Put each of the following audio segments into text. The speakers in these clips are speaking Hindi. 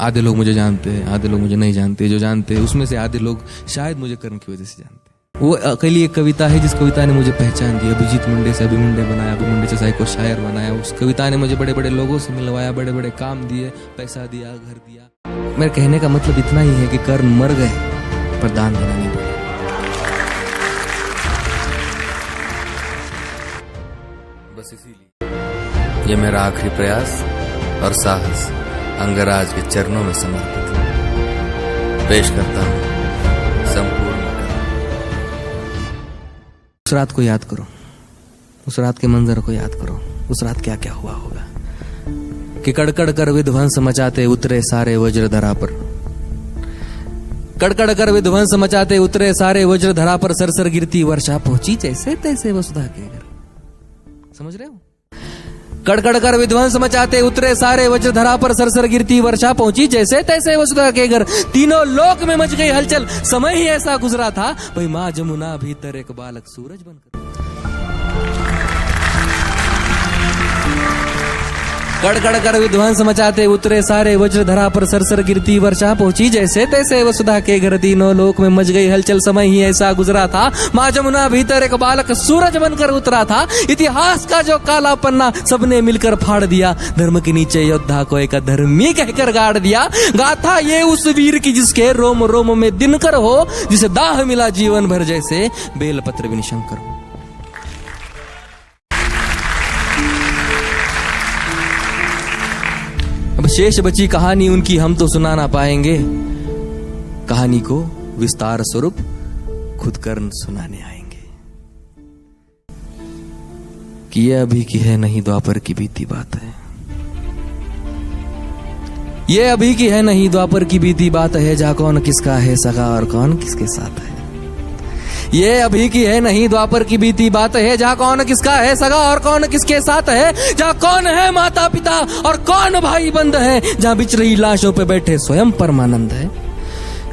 आधे लोग मुझे जानते हैं, आधे लोग मुझे नहीं जानते। जो जानते हैं उसमें से आधे लोग शायद मुझे कर्ण की वजह से जानते हैं। वो अकेली एक कविता है जिस कविता ने मुझे पहचान दी। अभिजीत मुंडे से अभिमुंडे बनाया, अभिमुंडे से साई को शायर बनाया। उस कविता ने मुझे बड़े बड़े लोगों से मिलवाया, बड़े बड़े काम दिए, पैसा दिया, घर दिया। मेरे कहने का मतलब इतना ही है कि कर्ण मर गए पर दान देना नहीं भूले। बस इसीलिए ये मेरा आखिरी प्रयास और साहस अंगराज के चरणों में समर्पित पेश करता हूं संपूर्ण। उस रात को याद करो, उस रात के मंजर को याद करो। उस रात क्या क्या हुआ होगा कि कड़कड़ कर विध्वंस मचाते उतरे सारे वज्रधरा पर। कड़कड़ कर विध्वंस मचाते उतरे सारे वज्रधरा पर। सरसर गिरती वर्षा पहुंची जैसे तैसे वसुधा के घर। समझ रहे हो? कड़कड़ कर विध्वंस मचाते उतरे सारे वज्रधरा पर। सरसर गिरती वर्षा पहुंची जैसे तैसे वसुधा के घर। तीनों लोक में मच गई हलचल, समय ही ऐसा गुजरा था। भाई माँ जमुना भीतर एक बालक सूरज बनकर। कड़कड़ कर विध्वंस मचाते उतरे सारे वज्रधरा पर। सरसर गिरती वर्षा पहुंची जैसे तैसे वसुधा के घर। तीनों लोक में मच गई हलचल, समय ही ऐसा गुजरा था। माँ जमुना भीतर एक बालक सूरज बनकर उतरा था। इतिहास का जो काला पन्ना सबने मिलकर फाड़ दिया। धर्म के नीचे योद्धा को एक अधर्मी कहकर गाड़ दिया। गाथा ये उस वीर की जिसके रोम रोम में दिनकर हो, जिसे दाह मिला जीवन भर जैसे बेलपत्र बिन शंकर हो। अब शेष बची कहानी उनकी हम तो सुना ना पाएंगे। कहानी को विस्तार स्वरूप खुद कर्ण सुनाने आएंगे कि ये अभी की है नहीं द्वापर की बीती बात है। ये अभी की है नहीं द्वापर की बीती बात है। जा कौन किसका है सगा और कौन किसके साथ है। ये अभी की है नहीं द्वापर की बीती बात है। जहाँ कौन किसका है सगा और कौन किसके साथ है। जहाँ कौन है माता पिता और कौन भाई बंद है। जहाँ बिछ रही लाशों पे बैठे स्वयं परमानंद है।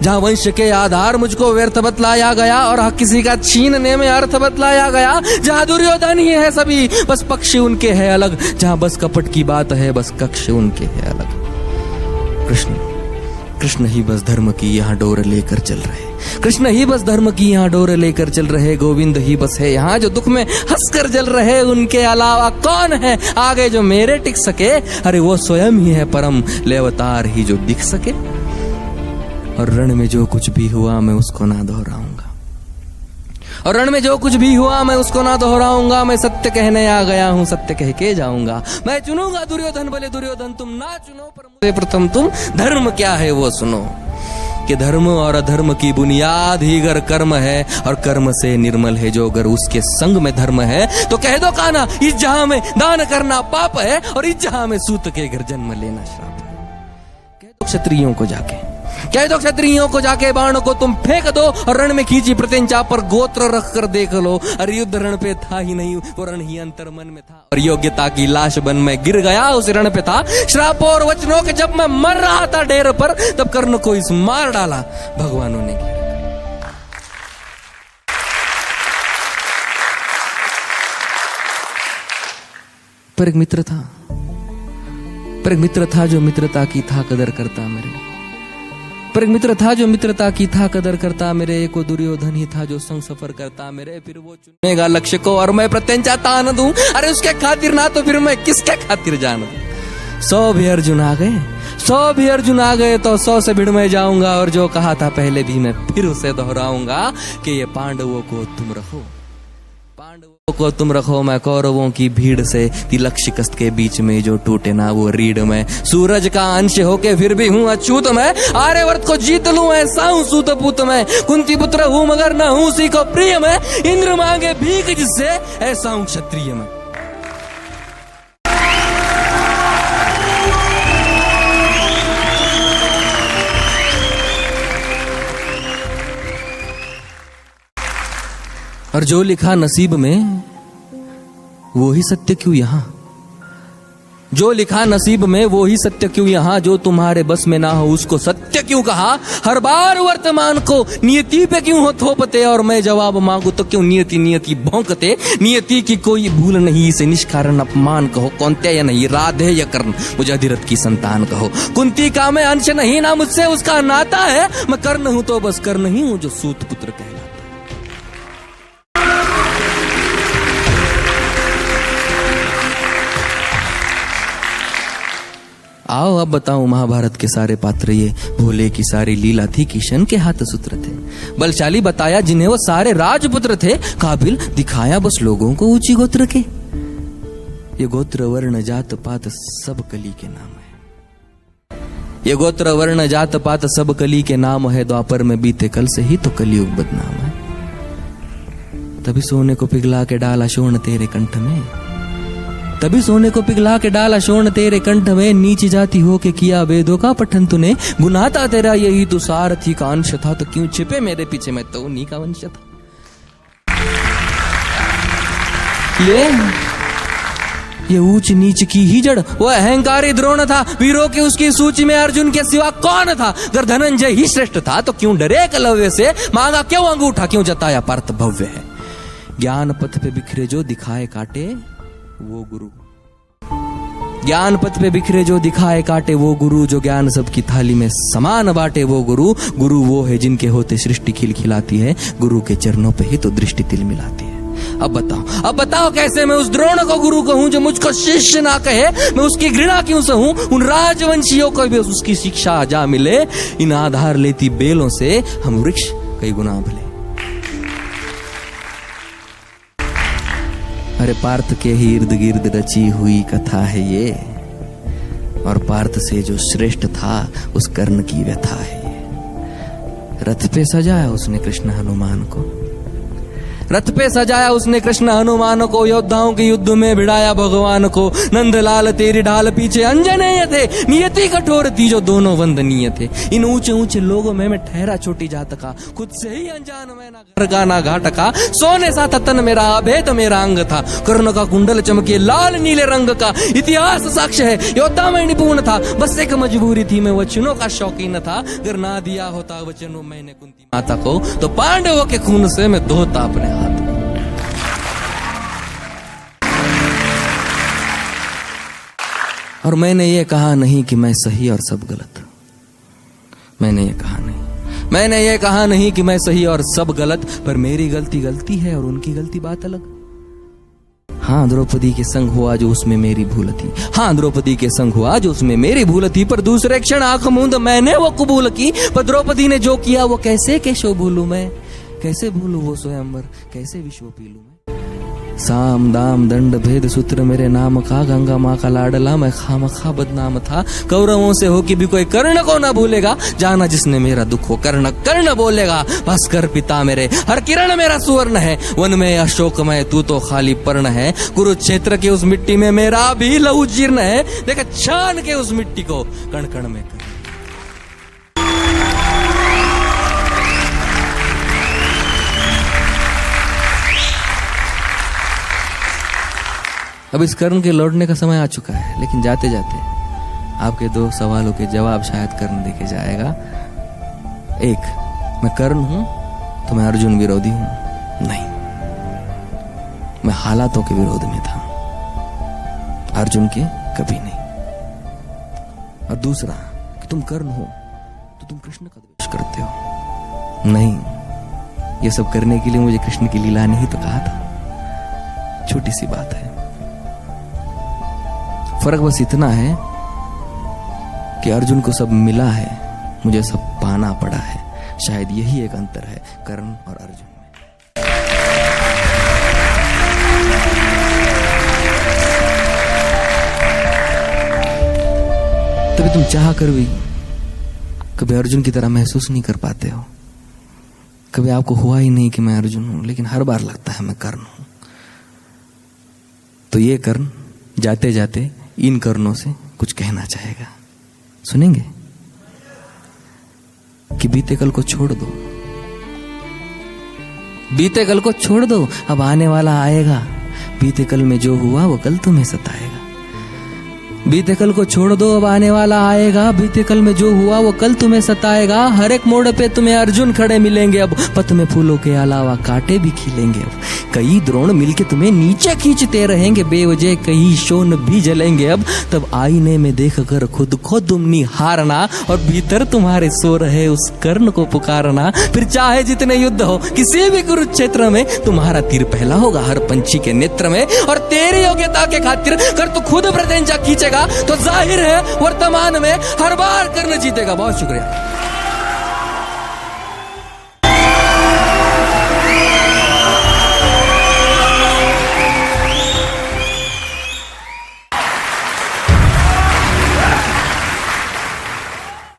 जहाँ वंश के आधार मुझको व्यर्थ बतलाया गया और हक किसी का छीनने में अर्थ बतलाया गया। जहाँ दुर्योधन ही है सभी, बस पक्ष उनके है अलग। जहाँ बस कपट की बात है, बस कक्ष उनके है अलग। कृष्ण ही बस धर्म की यहाँ डोर लेकर चल रहे। कृष्ण ही बस धर्म की यहाँ डोर लेकर चल रहे। गोविंद ही बस है यहाँ जो दुख में हंसकर जल रहे। उनके अलावा कौन है आगे जो मेरे टिक सके। अरे वो स्वयं ही है परम, ले अवतार ही जो दिख सके। और रण में जो कुछ भी हुआ मैं उसको ना दोहराऊंगा। और रण में जो कुछ भी हुआ मैं उसको ना दोहराऊंगा। मैं सत्य कहने आ गया हूँ, सत्य कह के जाऊंगा। मैं चुनूंगा दुर्योधन भले दुर्योधन तुम ना चुनो, पर मुझे प्रथम तुम धर्म क्या है वो सुनो। कि धर्म और अधर्म की बुनियाद ही अगर कर्म है और कर्म से निर्मल है जो, अगर उसके संग में धर्म है तो कह दो काना इस जहां में दान करना पाप है और इस जहां में सूत के घर जन्म लेना श्राप है। कह दो क्षत्रियों को जाके, कह दो क्षत्रियों को जाके बाण को तुम फेंक दो और रण में खींची प्रत्यंचा पर गोत्र रख कर देख लो। अरे युद्ध रण पे था ही नहीं, वो रण ही अंतर मन में था। और योग्यता की लाश बन में गिर गया उस रण पे था। श्रापों और वचनों के जब मैं मर रहा था ढेर पर, तब कर्ण को इस मार डाला भगवानों ने। पर एक मित्र था, पर एक मित्र था जो मित्रता की था कदर करता मेरे। पर एक मित्र था जो मित्रता की था कदर करता मेरे। एको दुर्योधन ही था जो संग सफर करता मेरे। फिर वो चुनेगा लक्ष्य को और मैं प्रत्यंचा तान दूं। अरे उसके खातिर ना तो फिर मैं किसके खातिर जान दूं। 100 भी अर्जुन आ गए, 100 भी अर्जुन आ गए तो 100 से भिड़ में जाऊंगा। और जो कहा था पहले भी मैं फिर उसे दोहराऊंगा कि ये पांडवों को तुम रखो, पांडवों को तुम रखो। मैं कौरवों की भीड़ से तिलक शिकस्त के बीच में जो टूटे ना वो रीढ़ में। सूरज का अंश होके फिर भी हूँ अछूत मैं। आर्यवर्त को जीत लूं ऐसा हूँ सूत पुत मैं। कुंती पुत्र हूँ मगर न हूँ उसी को प्रिय मैं। इंद्र मांगे भीख जिससे ऐसा हूँ क्षत्रिय मैं। और जो लिखा नसीब में वो ही सत्य क्यों यहां। जो लिखा नसीब में वो ही सत्य क्यों यहाँ, जो तुम्हारे बस में ना हो उसको सत्य क्यों कहा। हर बार वर्तमान को नियति पे क्यों हो थोपते, और मैं जवाब मांगू तो क्यों नियति नियति भौंकते। नियति की कोई भूल नहीं, इसे निष्कारण अपमान कहो। कौन्त्या या नहीं, राधे या कर्ण, मुझे अधिरथ की संतान कहो। कुंती का मैं अंश नहीं, ना मुझसे उसका नाता है। मैं कर्ण हूं तो बस कर्ण ही हूं, जो सूत पुत्र कहलाता। आओ अब बताऊं, महाभारत के सारे पात्र ये भोले की सारी लीला थी, किशन के हाथ सूत्र थे। बलशाली बताया जिन्हें वो सारे राजपुत्र थे, काबिल दिखाया बस लोगों को ऊंची गोत्र के। ये गोत्र वर्ण जात पात सब कली के नाम है। ये गोत्र वर्ण जात पात सब कली के नाम है। द्वापर में बीते कल से ही तो कलयुग बदनाम है। तभी सोने को पिघला के डाला शोण तेरे कंठ में, तभी सोने को पिघला के डाला शोण तेरे कंठ में। नीच जाति हो के किया वेदों का पठन तूने, गुनाह था तेरा यही तो सारथी का अंश था। तो क्यों छिपे मेरे पीछे, मैं तो उन्हीं का वंश था। ये ऊंच नीच की ही जड़, वो अहंकारी द्रोण था। वीरों की उसकी सूची में अर्जुन के सिवा कौन था। अगर धनंजय ही श्रेष्ठ था तो क्यों डरे एकलव्य से, मांगा क्यों अंगूठा, क्यों जताया पार्थ भव्य है। ज्ञान पथ पे बिखरे जो दिखाए काटे वो गुरु, ज्ञान पथ पे बिखरे जो दिखाए काटे वो गुरु। जो ज्ञान सबकी थाली में समान बांटे वो गुरु। गुरु वो है जिनके होते सृष्टि खिलखिलाती है, गुरु के चरणों पे ही तो दृष्टि तिल मिलाती है। अब बताओ कैसे मैं उस द्रोण को गुरु कहूं जो मुझको शिष्य ना कहे। मैं उसकी घृणा क्यों सहूं, उन राजवंशियों को भी उसकी शिक्षा जा मिले। इन आधार लेती बेलों से हम वृक्ष कई गुना भले। अरे पार्थ के ही इर्द गिर्द रची हुई कथा है ये, और पार्थ से जो श्रेष्ठ था उस कर्ण की व्यथा है ये। रथ पे सजाया उसने कृष्ण हनुमान को, रथ पे सजाया उसने कृष्ण हनुमान को। योद्धाओं के युद्ध में भिड़ाया भगवान को। नंदलाल तेरी ढाल पीछे अंजनेय थे, नियति कठोर थी जो दोनों वंदनीय थे। इन ऊंचे ऊंचे लोगों में मैं ठहरा छोटी जात का, खुद से ही अनजान मैं ना घर का ना घाट का। सोने सा था तन मेरा, अभेद मेरा अंग था। कर्ण का कुंडल चमके लाल नीले रंग का। इतिहास साक्ष्य है योद्धा में निपुण था, बस एक मजबूरी थी मैं वचनों का शौकीन था। अगर ना दिया होता वचनों मैंने कुंती माता को, तो पांडवों के खून से मैं धोता अपने। और मैंने ये कहा नहीं कि मैं सही और सब गलत। मैंने ये कहा नहीं कि मैं सही और सब गलत, पर मेरी गलती गलती है और उनकी गलती बात अलग। हाँ द्रौपदी के संग हुआ जो उसमें मेरी भूल थी, हाँ द्रौपदी के संग हुआ जो उसमें मेरी भूल थी। पर दूसरे क्षण आंख मूंद मैंने वो कबूल की। पर द्रौपदी ने जो किया वो कैसे कैसो भूलूं मैं, कैसे भूलूं वो स्वयंवर, कैसे विश्व पी लूं मैं। साम दाम दंड भेद सूत्र मेरे नाम का, गंगा माँ का लाडला मैं खामखा बदनाम था। कौरवों से हो कि भी कोई कर्ण को ना भूलेगा, जाना जिसने मेरा दुख हो कर्ण कर्ण बोलेगा। भास्कर पिता मेरे हर किरण मेरा सुवर्ण है, वन में अशोकमय तू तो खाली पर्ण है। कुरुक्षेत्र की उस मिट्टी में मेरा भी लहू जीर्ण है, देख छान के उस मिट्टी को कण कण में कर। अब इस कर्ण के लौटने का समय आ चुका है, लेकिन जाते जाते आपके दो सवालों के जवाब शायद कर्ण देके जाएगा। एक, मैं कर्ण हूं तो मैं अर्जुन विरोधी हूं? नहीं, मैं हालातों के विरोध में था, अर्जुन के कभी नहीं। और दूसरा कि तुम कर्ण हो तो तुम कृष्ण का द्वेष करते हो? नहीं, ये सब करने के लिए मुझे कृष्ण की लीला ने ही तो कहा था। छोटी सी बात है, फर्क बस इतना है कि अर्जुन को सब मिला है, मुझे सब पाना पड़ा है। शायद यही एक अंतर है कर्ण और अर्जुन में। तभी तुम चाह कर भी कभी अर्जुन की तरह महसूस नहीं कर पाते हो। कभी आपको हुआ ही नहीं कि मैं अर्जुन हूं, लेकिन हर बार लगता है मैं कर्ण हूं। तो ये कर्ण जाते जाते इन कर्णों से कुछ कहना चाहेगा, सुनेंगे? कि बीते कल को छोड़ दो, बीते कल को छोड़ दो, अब आने वाला आएगा। बीते कल में जो हुआ वो कल तुम्हें सताएगा। बीते कल को छोड़ दो, अब आने वाला आएगा। बीते कल में जो हुआ वो कल तुम्हें सताएगा। हर एक मोड़ पे तुम्हें अर्जुन खड़े मिलेंगे, अब पथ में फूलों के अलावा कांटे भी खिलेंगे। अब कई द्रोण मिलके तुम्हें नीचे खींचते रहेंगे, बेवजह कई शोन भी जलेंगे। अब तब आईने में देख कर खुद को तुम निहारना, और भीतर तुम्हारे सो रहे उस कर्ण को पुकारना। फिर चाहे जितने युद्ध हो किसी भी कुरुक्षेत्र में, तुम्हारा तीर पहला होगा हर पंछी के नेत्र में। और तेरी योग्यता के खातिर कर तू खुद प्रत्यंचा खींचेगा तो जाहिर है वर्तमान में हर बार कर्ण जीतेगा। बहुत शुक्रिया।